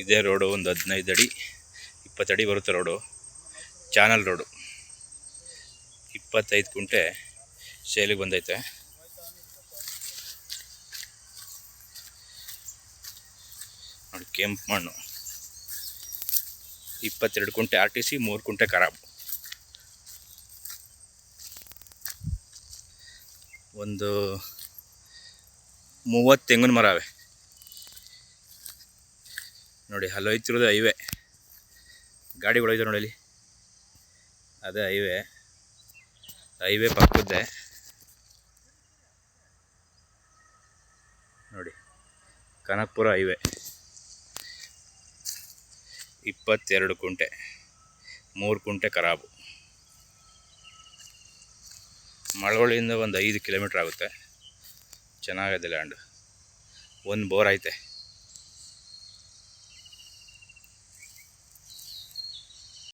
ಇದೇ ರೋಡು ಒಂದು 15 ಅಡಿ 20 ಅಡಿ ಬರುತ್ತೆ ರೋಡು. ಚಾನಲ್ ರೋಡು 25 ಕುಂಟೆ ಸೇಲಿಗೆ ಬಂದೈತೆ. ನೋಡಿ ಕೆಂಪು ಮಣ್ಣು 22 ಕುಂಟೆ RTC 3 ಕುಂಟೆ ಖರಾಬು. ಒಂದು 30 ತೆಂಗಿನ ಮರ ಅವೆ ನೋಡಿ. ಅಲ್ಲಿ ಹೋಯ್ತಿರೋದು ಹೈವೇ, ಗಾಡಿಗಳು ಹೋಯ್ತಾರೆ ನೋಡಿ ಅಲ್ಲಿ, ಅದೇ ಹೈವೇ ಪಕ್ಕದ್ದೇ ನೋಡಿ. ಕನಕಪುರ ಹೈವೇ 22 ಕುಂಟೆ 3 ಕುಂಟೆ ಖರಾಬು. ಮಳವಳ್ಳಿಯಿಂದ ಒಂದು 5 ಕಿಲೋಮೀಟ್ರ್ ಆಗುತ್ತೆ. ಚೆನ್ನಾಗಿದೆ ಲ್ಯಾಂಡ್. ಒಂದು ಬೋರ್ ಐತೆ.